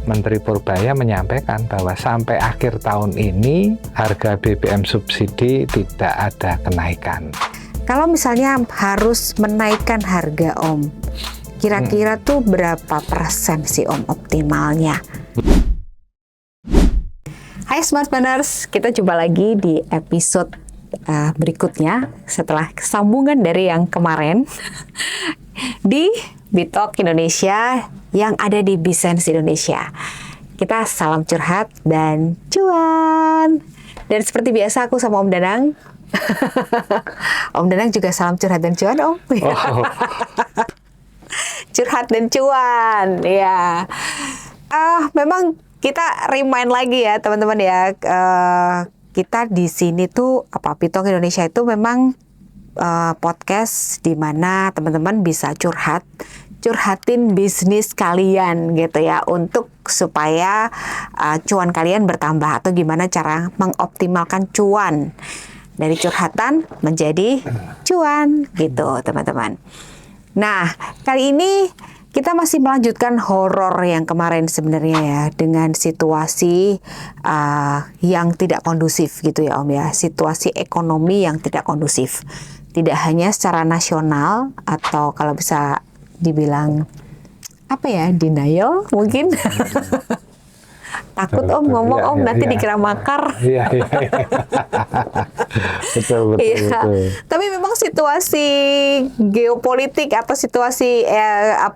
Menteri Purbaya menyampaikan bahwa sampai akhir tahun ini harga BBM subsidi tidak ada kenaikan. Kalau misalnya harus menaikkan harga Om, kira-kira tuh berapa persen sih Om optimalnya? Hai Smart Planners, kita jumpa lagi di episode berikutnya setelah sambungan dari yang kemarin di Bitalk Indonesia yang ada di Bisense Indonesia. Kita salam curhat dan cuan. Dan seperti biasa aku sama Om Danang. Om Danang juga salam curhat dan cuan, Om. Oh. Curhat dan cuan, ya. Memang kita remind lagi ya teman-teman ya. Kita di sini tuh Bitalk Indonesia itu memang podcast di mana teman-teman bisa curhatin bisnis kalian gitu ya, untuk supaya cuan kalian bertambah atau gimana cara mengoptimalkan cuan dari curhatan menjadi cuan gitu teman-teman. Nah, kali ini kita masih melanjutkan horor yang kemarin sebenarnya ya, dengan situasi yang tidak kondusif gitu ya Om ya, situasi ekonomi yang tidak kondusif. Tidak hanya secara nasional atau kalau bisa dibilang denial mungkin. Takut Om ngomong Om nanti dikira makar. Iya. Betul. Tapi memang situasi geopolitik atau situasi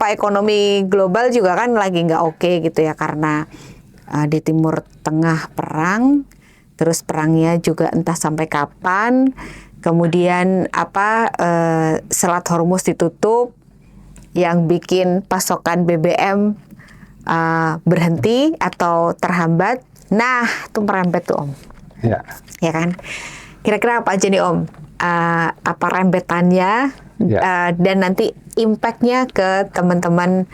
ekonomi global juga kan lagi nggak oke gitu ya, karena di Timur Tengah perang, terus perangnya juga entah sampai kapan. Kemudian Selat Hormuz ditutup, yang bikin pasokan BBM berhenti atau terhambat. Nah, itu merembet tuh Om. Ya. Ya kan? Kira-kira apa aja nih Om? Apa rembetannya dan nanti impact-nya ke teman-teman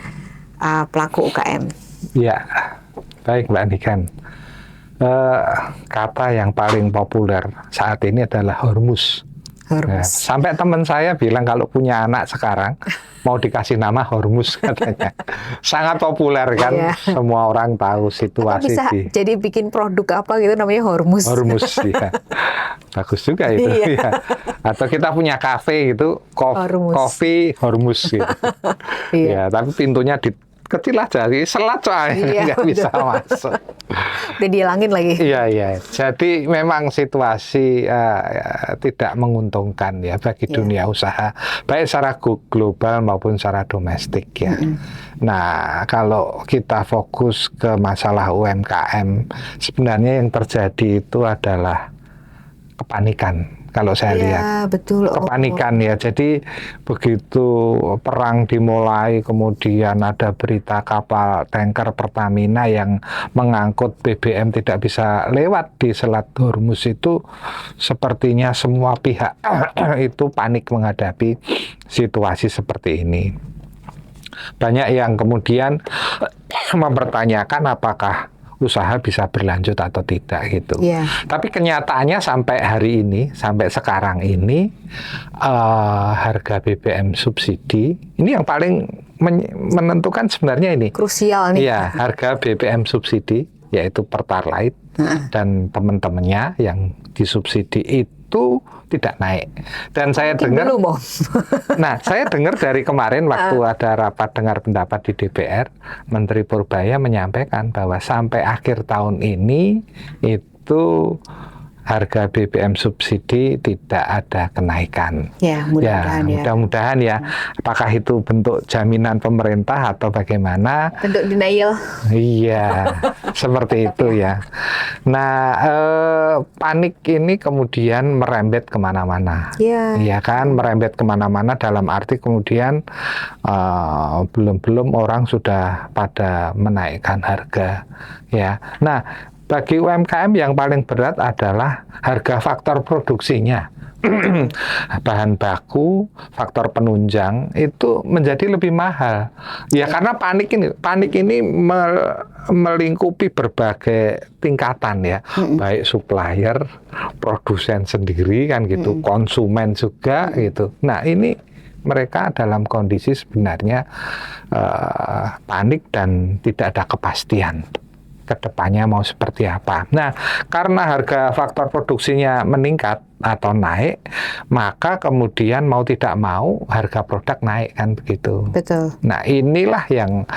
pelaku UKM? Ya, baik Mbak Niken. Kata yang paling populer saat ini adalah Hormuz. Nah, sampai teman saya bilang kalau punya anak sekarang mau dikasih nama Hormuz katanya. Sangat populer kan, semua orang tahu situasi. Bisa jadi bikin produk apa gitu namanya Hormuz. Hormuz, ya. Bagus juga itu. Ya. Atau kita punya kafe gitu, kopi Hormuz gitu. Ya, tapi pintunya kecil aja, selat soalnya nggak bisa masuk. Udah dihilangin lagi. Iya. Jadi memang situasi tidak menguntungkan ya bagi dunia usaha, baik secara global maupun secara domestik ya. Nah, kalau kita fokus ke masalah UMKM, sebenarnya yang terjadi itu adalah kepanikan. Kalau saya lihat, betul. kepanikan ya. Jadi begitu perang dimulai, kemudian ada berita kapal tanker Pertamina yang mengangkut BBM tidak bisa lewat di Selat Hormuz, itu sepertinya semua pihak itu panik menghadapi situasi seperti ini. Banyak yang kemudian mempertanyakan apakah usaha bisa berlanjut atau tidak gitu. Tapi kenyataannya sampai hari ini, sampai sekarang ini, harga BBM subsidi ini yang paling menentukan sebenarnya ini. Krusial nih. Iya, harga BBM subsidi yaitu Pertalite dan teman-temannya yang disubsidi itu tidak naik. Dan saya dengar, saya dengar dari kemarin waktu ada rapat dengar pendapat di DPR, Menteri Purbaya menyampaikan bahwa sampai akhir tahun ini itu harga BBM subsidi tidak ada kenaikan. Ya, mudah-mudahan ya. Apakah itu bentuk jaminan pemerintah atau bagaimana? Bentuk denial. Iya, seperti itu ya. Nah, panik ini kemudian merembet kemana-mana. Iya kan, merembet kemana-mana dalam arti kemudian belum orang sudah pada menaikkan harga. Ya, nah. Bagi UMKM yang paling berat adalah harga faktor produksinya. Bahan baku, faktor penunjang itu menjadi lebih mahal. Ya karena panik ini melingkupi berbagai tingkatan ya. Baik supplier, produsen sendiri kan gitu, konsumen juga gitu. Nah, ini mereka dalam kondisi sebenarnya panik dan tidak ada kepastian kedepannya mau seperti apa. Nah, karena harga faktor produksinya meningkat atau naik, maka kemudian mau tidak mau harga produk naik, kan begitu. Betul. Nah, inilah yang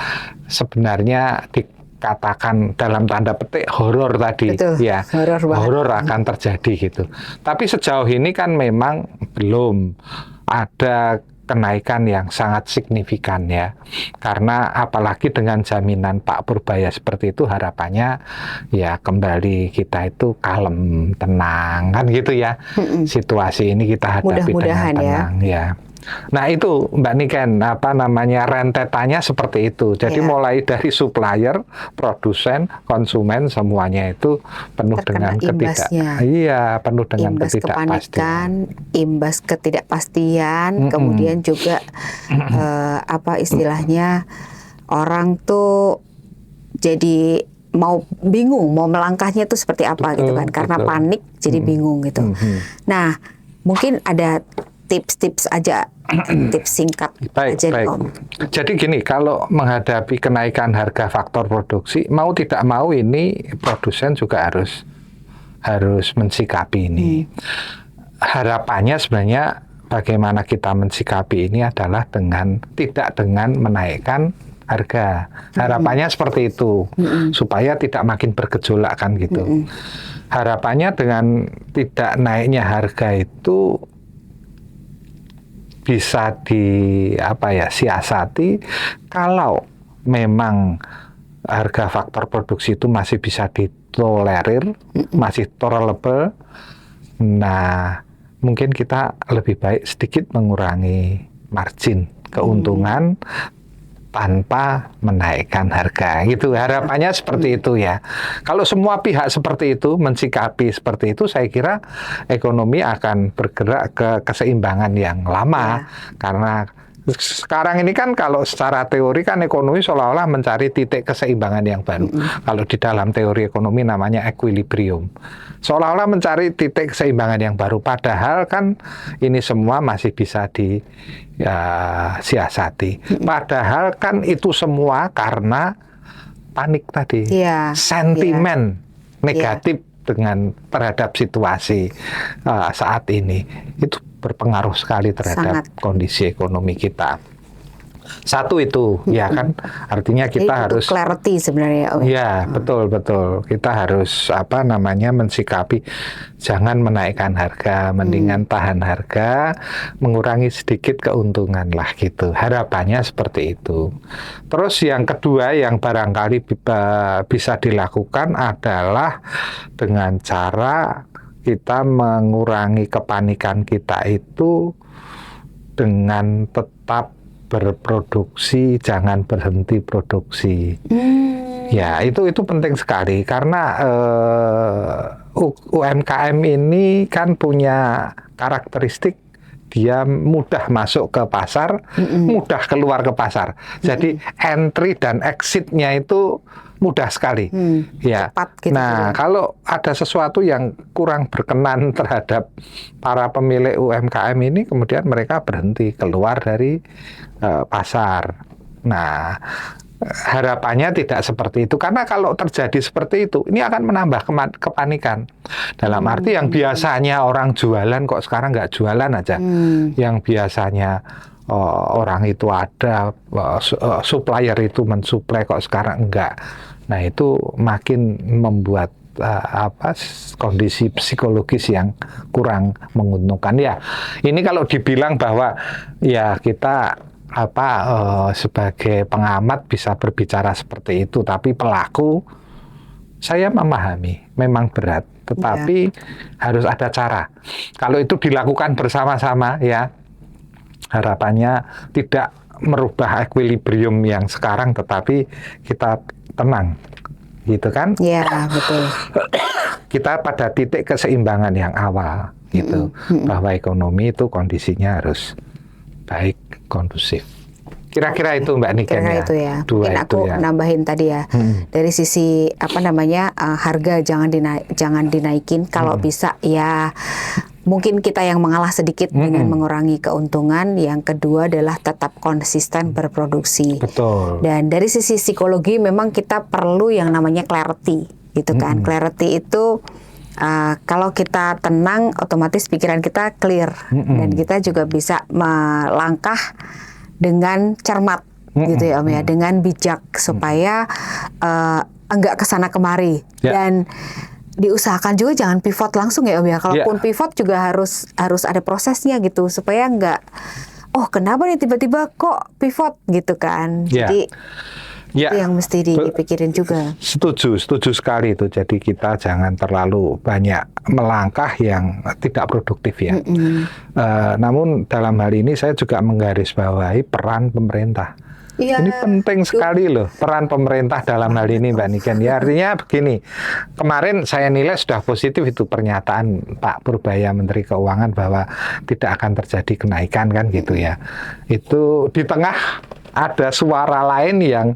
sebenarnya dikatakan dalam tanda petik horor tadi. Betul. Ya, horor akan terjadi gitu. Tapi sejauh ini kan memang belum ada kenaikan yang sangat signifikan ya, karena apalagi dengan jaminan Pak Purbaya seperti itu, harapannya ya kembali kita itu kalem, tenang, kan gitu ya. Situasi ini kita hadapi dengan tenang ya. Nah itu Mbak Niken, apa namanya, rentetannya seperti itu. Jadi mulai dari supplier, produsen, konsumen, semuanya itu penuh dengan penuh dengan ketidakpastian. Imbas ketidakpastian, kemudian juga apa istilahnya, orang tuh jadi mau bingung mau melangkahnya tuh seperti apa gitu kan, karena panik jadi bingung gitu. Nah mungkin ada tips-tips aja, tips singkat aja nih, Om. Jadi gini, kalau menghadapi kenaikan harga faktor produksi, mau tidak mau ini produsen juga harus mensikapi ini. Harapannya sebenarnya bagaimana kita mensikapi ini adalah tidak dengan menaikkan harga. Harapannya seperti itu, supaya tidak makin bergejolak kan gitu. Harapannya dengan tidak naiknya harga itu bisa siasati kalau memang harga faktor produksi itu masih bisa ditolerir, masih tolerable. Nah, mungkin kita lebih baik sedikit mengurangi margin keuntungan tanpa menaikkan harga gitu. Harapannya seperti itu ya. Kalau semua pihak seperti itu, mensikapi seperti itu, saya kira ekonomi akan bergerak ke keseimbangan yang lama. Karena sekarang ini kan kalau secara teori kan ekonomi seolah-olah mencari titik keseimbangan yang baru. Kalau di dalam teori ekonomi namanya equilibrium. Seolah-olah mencari titik keseimbangan yang baru, padahal kan ini semua masih bisa disiasati. Padahal kan itu semua karena panik tadi, sentimen negatif dengan terhadap situasi saat ini itu berpengaruh sekali terhadap kondisi ekonomi kita. Satu itu, ya kan, artinya kita harus clarity sebenarnya. Ya, betul. Kita harus mensikapi, jangan menaikkan harga, mendingan tahan harga, mengurangi sedikit keuntungan lah gitu. Harapannya seperti itu. Terus yang kedua yang barangkali bisa dilakukan adalah dengan cara kita mengurangi kepanikan kita itu dengan tetap berproduksi, jangan berhenti produksi. Ya, itu penting sekali karena UMKM ini kan punya karakteristik dia mudah masuk ke pasar, mudah keluar ke pasar. Jadi entry dan exit-nya itu mudah sekali. Ya. Cepat gitu. Nah, kalau ada sesuatu yang kurang berkenan terhadap para pemilik UMKM ini, kemudian mereka berhenti keluar dari pasar. Nah, harapannya tidak seperti itu, karena kalau terjadi seperti itu, ini akan menambah kepanikan. Dalam arti yang biasanya orang jualan kok sekarang nggak jualan aja. Yang biasanya orang itu ada, supplier itu mensuplai kok sekarang enggak. Nah, itu makin membuat kondisi psikologis yang kurang menguntungkan ya. Ini kalau dibilang bahwa ya kita sebagai pengamat bisa berbicara seperti itu, tapi pelaku saya memahami memang berat, tetapi harus ada cara. Kalau itu dilakukan bersama-sama ya, harapannya tidak merubah equilibrium yang sekarang, tetapi kita tenang, gitu kan? Iya, betul. Kita pada titik keseimbangan yang awal, gitu, bahwa ekonomi itu kondisinya harus baik, kondusif. Kira-kira itu Mbak Niken. Kira-kira itu ya. Dua mungkin aku nambahin tadi ya, dari sisi harga jangan dinaikin, kalau bisa ya mungkin kita yang mengalah sedikit dengan mengurangi keuntungan. Yang kedua adalah tetap konsisten berproduksi. Betul. Dan dari sisi psikologi memang kita perlu yang namanya clarity, gitu kan. Clarity itu kalau kita tenang, otomatis pikiran kita clear dan kita juga bisa melangkah dengan cermat, gitu ya Om ya, dengan bijak supaya enggak kesana kemari dan diusahakan juga jangan pivot langsung ya Om ya. Kalaupun pivot juga harus ada prosesnya gitu supaya enggak kenapa nih tiba-tiba kok pivot gitu kan. Jadi itu yang mesti dipikirin juga. Setuju sekali itu. Jadi kita jangan terlalu banyak melangkah yang tidak produktif ya. Namun dalam hal ini saya juga menggarisbawahi peran pemerintah. Ini penting sekali loh peran pemerintah dalam hal ini Mbak Niken. Ya artinya begini, kemarin saya nilai sudah positif itu pernyataan Pak Purbaya Menteri Keuangan bahwa tidak akan terjadi kenaikan kan gitu ya. Itu di tengah ada suara lain yang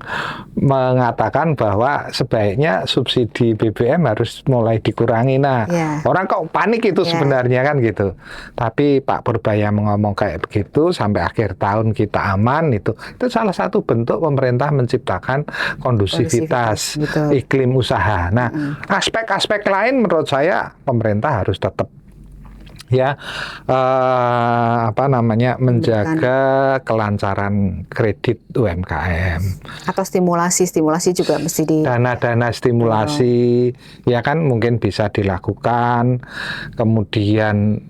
mengatakan bahwa sebaiknya subsidi BBM harus mulai dikurangi. Nah, orang kok panik itu sebenarnya kan gitu. Tapi Pak Purbaya ngomong kayak begitu sampai akhir tahun kita aman itu salah satu bentuk pemerintah menciptakan kondusivitas iklim usaha. Nah, aspek-aspek lain menurut saya pemerintah harus tetap menjaga kelancaran kredit UMKM atau stimulasi juga mesti dana stimulasi ya kan mungkin bisa dilakukan, kemudian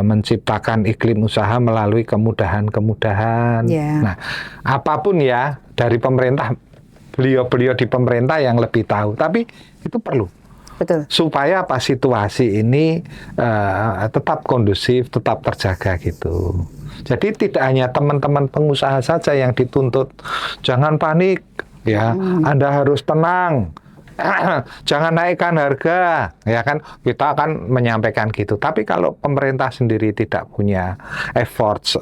menciptakan iklim usaha melalui kemudahan. Nah, apapun ya dari pemerintah, beliau di pemerintah yang lebih tahu, tapi itu perlu. Betul. Supaya situasi ini tetap kondusif, tetap terjaga gitu. Jadi tidak hanya teman-teman pengusaha saja yang dituntut, jangan panik, ya, Anda harus tenang, jangan naikkan harga, ya kan? Kita akan menyampaikan gitu. Tapi kalau pemerintah sendiri tidak punya efforts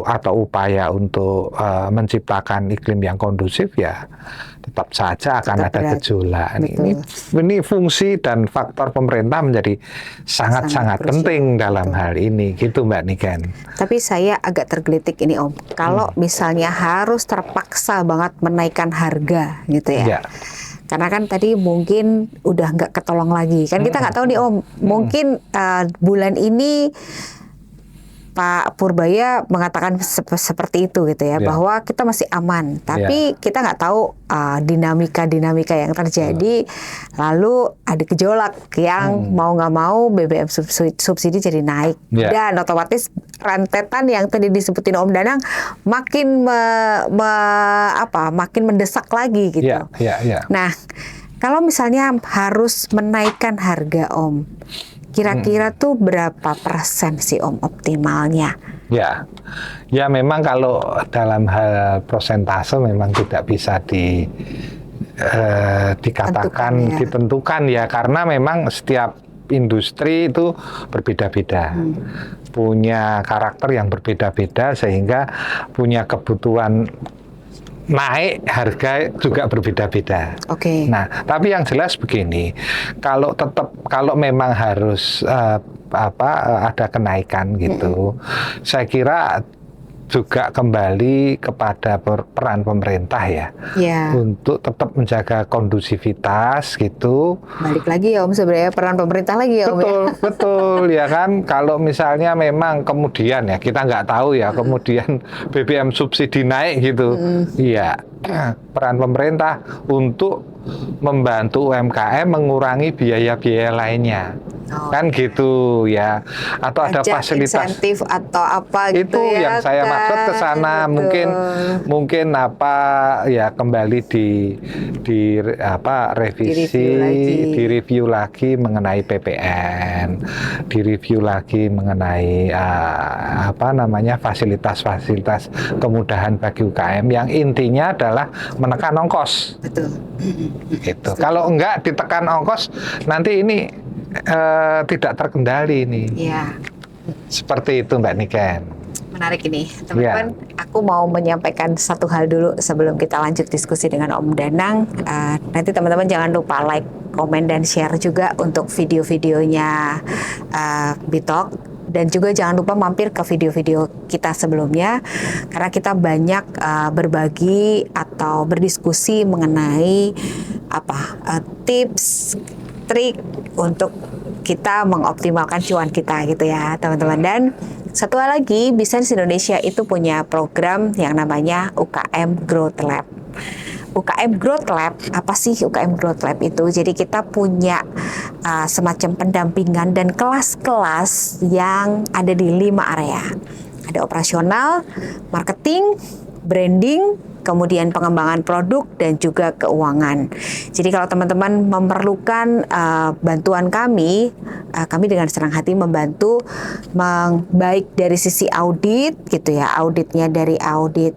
atau upaya untuk menciptakan iklim yang kondusif, ya tetap saja akan ada gejolak. Ini fungsi dan faktor pemerintah menjadi sangat-sangat penting dalam hal ini, gitu Mbak Niken. Tapi saya agak tergelitik ini Om, kalau misalnya harus terpaksa banget menaikkan harga, gitu ya. Karena kan tadi mungkin udah nggak ketolong lagi, kan kita nggak tahu nih Om, mungkin bulan ini Pak Purbaya mengatakan seperti itu gitu ya, bahwa kita masih aman, tapi kita nggak tahu dinamika yang terjadi, lalu ada gejolak yang mau nggak mau BBM subsidi jadi naik, dan otomatis rentetan yang tadi disebutin Om Danang makin makin mendesak lagi gitu. Nah, kalau misalnya harus menaikkan harga Om, kira-kira tuh berapa persen sih Om optimalnya? Ya memang kalau dalam hal persentase memang tidak bisa dikatakan, ditentukan ya, karena memang setiap industri itu berbeda-beda, punya karakter yang berbeda-beda, sehingga punya kebutuhan naik harga juga berbeda-beda. Nah, tapi yang jelas begini, kalau memang harus ada kenaikan gitu, saya kira juga kembali kepada peran pemerintah ya, untuk tetap menjaga kondusivitas gitu. Balik lagi ya Om, sebenarnya peran pemerintah lagi ya Om. Betul ya kan. Kalau misalnya memang kemudian ya kita nggak tahu ya, kemudian BBM subsidi naik gitu, peran pemerintah untuk membantu UMKM mengurangi biaya-biaya lainnya. Kan gitu ya, atau ada fasilitas insentif atau apa gitu itu ya, yang saya maksud ke sana. Mungkin kembali direview lagi mengenai PPN, direview lagi mengenai fasilitas kemudahan bagi UKM yang intinya adalah menekan ongkos. Gitu. Kalau enggak ditekan ongkos, nanti ini tidak terkendali ini. Seperti itu Mbak Niken. Menarik ini, teman-teman. Aku mau menyampaikan satu hal dulu sebelum kita lanjut diskusi dengan Om Danang. Nanti teman-teman jangan lupa like komen dan share juga untuk video-videonya Bitok. Dan juga jangan lupa mampir ke video-video kita sebelumnya, karena kita banyak berbagi atau berdiskusi mengenai tips, trik untuk kita mengoptimalkan cuan kita gitu ya teman-teman. Dan satu hal lagi, Business Indonesia itu punya program yang namanya UKM Growth Lab. UKM Growth Lab, apa sih UKM Growth Lab itu? Jadi kita punya semacam pendampingan dan kelas-kelas yang ada di 5 area. Ada operasional, marketing, branding, kemudian pengembangan produk, dan juga keuangan. Jadi kalau teman-teman memerlukan bantuan kami dengan senang hati membantu, baik dari sisi audit gitu ya, auditnya dari audit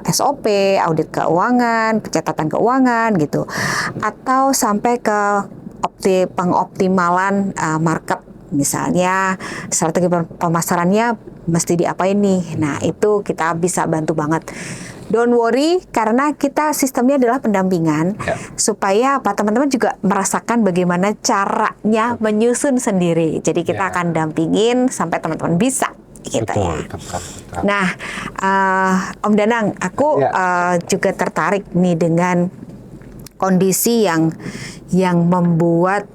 SOP, audit keuangan, pencatatan keuangan gitu, atau sampai ke pengoptimalan market. Misalnya strategi pemasarannya mesti diapain nih. Nah, itu kita bisa bantu banget. Don't worry, karena kita sistemnya adalah pendampingan, supaya teman-teman juga merasakan bagaimana caranya menyusun sendiri. Jadi kita akan dampingin sampai teman-teman bisa gitu ya. Betul. Nah, Om Danang, aku juga tertarik nih dengan kondisi yang membuat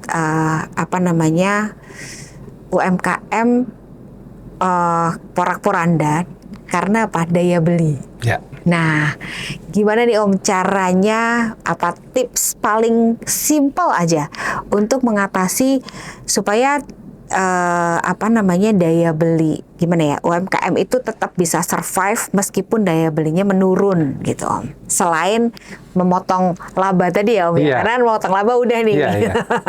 UMKM porak-poranda karena daya beli. Ya. Nah, gimana nih Om caranya, tips paling simpel aja untuk mengatasi supaya daya beli, gimana ya, UMKM itu tetap bisa survive meskipun daya belinya menurun gitu Om. Selain memotong laba tadi ya Om, karena memotong laba udah nih.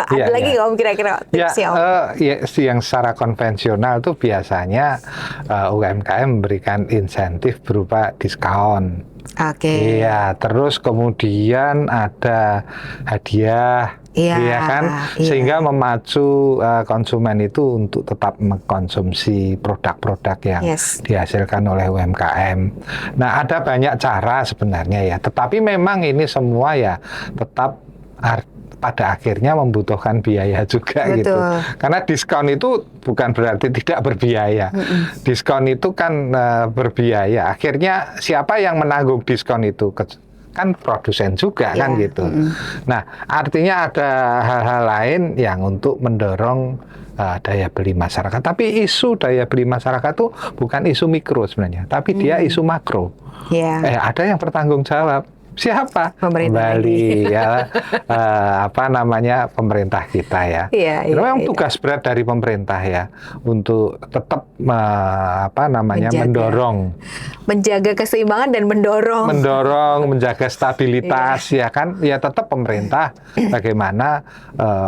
Ada lagi Om kira-kira tipsnya Om? Yang secara konvensional tuh biasanya UMKM memberikan insentif berupa diskon. Oke. Iya, terus kemudian ada hadiah. Iya kan, sehingga memacu konsumen itu untuk tetap mengkonsumsi produk-produk yang dihasilkan oleh UMKM. Nah, ada banyak cara sebenarnya ya, tetapi memang ini semua ya tetap pada akhirnya membutuhkan biaya juga. Betul. Gitu. Karena diskon itu bukan berarti tidak berbiaya. Diskon itu kan berbiaya. Akhirnya siapa yang menanggung diskon itu? Kan produsen juga kan gitu. Nah, artinya ada hal-hal lain yang untuk mendorong daya beli masyarakat. Tapi isu daya beli masyarakat itu bukan isu mikro sebenarnya, tapi dia isu makro. Ada yang bertanggung jawab. Siapa? Pemerintah. Kembali ya pemerintah kita ya. Memang tugas berat dari pemerintah ya untuk tetap menjaga keseimbangan dan menjaga stabilitas ya kan. Ya tetap pemerintah bagaimana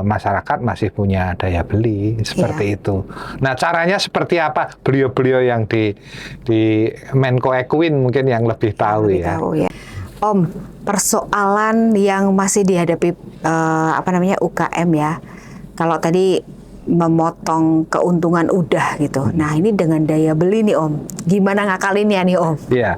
masyarakat masih punya daya beli seperti itu. Nah, caranya seperti apa? Beliau-beliau yang di Menko Equin mungkin yang lebih tahu ya. Om, persoalan yang masih dihadapi UKM ya. Kalau tadi memotong keuntungan udah gitu. Nah, ini dengan daya beli nih Om. Gimana ngakalinnya nih Om? Ya,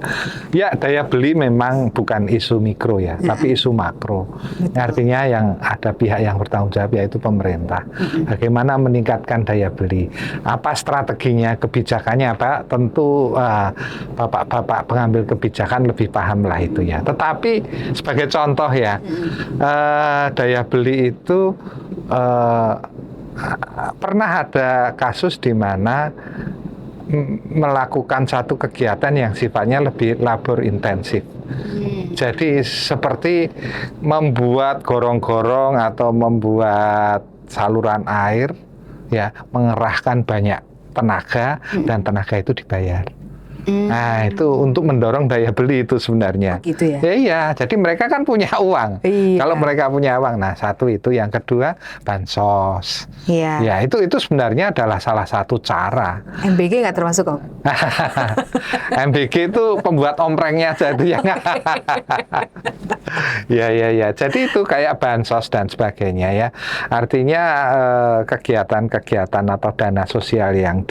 daya beli memang bukan isu mikro ya, tapi isu makro. Artinya yang ada pihak yang bertanggung jawab yaitu pemerintah. Bagaimana meningkatkan daya beli? Apa strateginya, kebijakannya apa? Tentu bapak-bapak pengambil kebijakan lebih paham lah itu ya. Tetapi sebagai contoh ya, daya beli itu pernah ada kasus di mana melakukan satu kegiatan yang sifatnya lebih labor intensif. Jadi seperti membuat gorong-gorong atau membuat saluran air, ya mengerahkan banyak tenaga dan tenaga itu dibayar. Nah, itu untuk mendorong daya beli itu sebenarnya. Gitu ya? Iya, jadi mereka kan punya uang. Kalau mereka punya uang, nah satu itu, yang kedua bansos. Ya, itu sebenarnya adalah salah satu cara. MBG nggak termasuk Om? MBG itu pembuat omprengnya aja itu yang. Ya. Jadi itu kayak bansos dan sebagainya ya. Artinya kegiatan-kegiatan atau dana sosial yang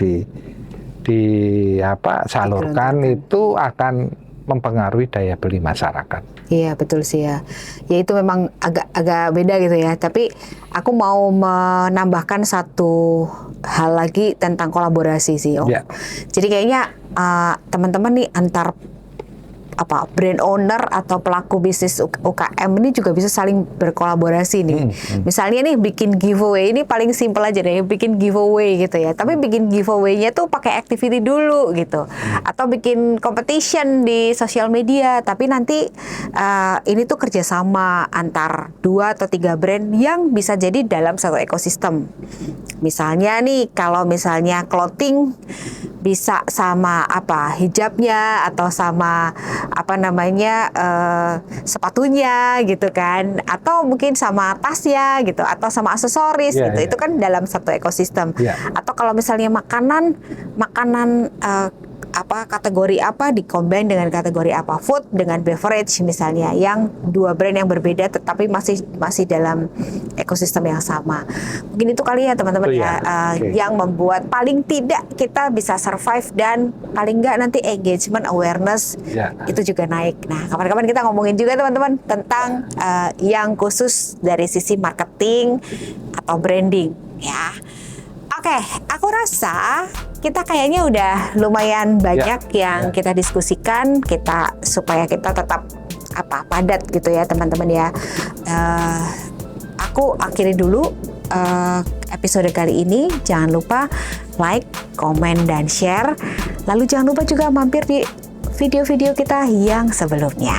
salurkan itu akan mempengaruhi daya beli masyarakat. Iya betul sih ya. Ya itu memang agak beda gitu ya. Tapi aku mau menambahkan satu hal lagi tentang kolaborasi sih Om. Ya. Jadi kayaknya teman-teman nih antar brand owner atau pelaku bisnis UKM ini juga bisa saling berkolaborasi nih. Misalnya nih bikin giveaway, ini paling simpel aja deh, bikin giveaway gitu ya. Tapi bikin giveaway-nya tuh pakai activity dulu gitu. Atau bikin competition di sosial media, tapi nanti ini tuh kerjasama antar 2 atau 3 brand yang bisa jadi dalam satu ekosistem. Misalnya nih, kalau misalnya clothing bisa sama hijabnya atau sama sepatunya gitu kan, atau mungkin sama tasnya gitu, atau sama aksesoris gitu. Itu kan dalam satu ekosistem. Atau kalau misalnya makanan kategori apa dikombin dengan kategori apa, food dengan beverage misalnya, yang 2 brand yang berbeda tetapi masih dalam ekosistem yang sama. Mungkin itu kali ya teman-teman yang membuat paling tidak kita bisa survive dan paling enggak nanti engagement awareness itu juga naik. Nah, kapan-kapan kita ngomongin juga teman-teman tentang yang khusus dari sisi marketing atau branding ya. Oke, aku rasa kita kayaknya udah lumayan banyak yang kita diskusikan, supaya kita tetap padat gitu ya teman-teman ya. Aku akhiri dulu episode kali ini. Jangan lupa like, komen, dan share. Lalu jangan lupa juga mampir di video-video kita yang sebelumnya.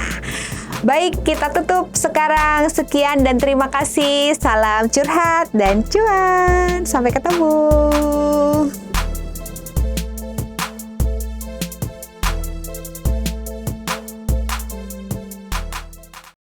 Baik, kita tutup sekarang. Sekian dan terima kasih. Salam curhat dan cuan. Sampai ketemu.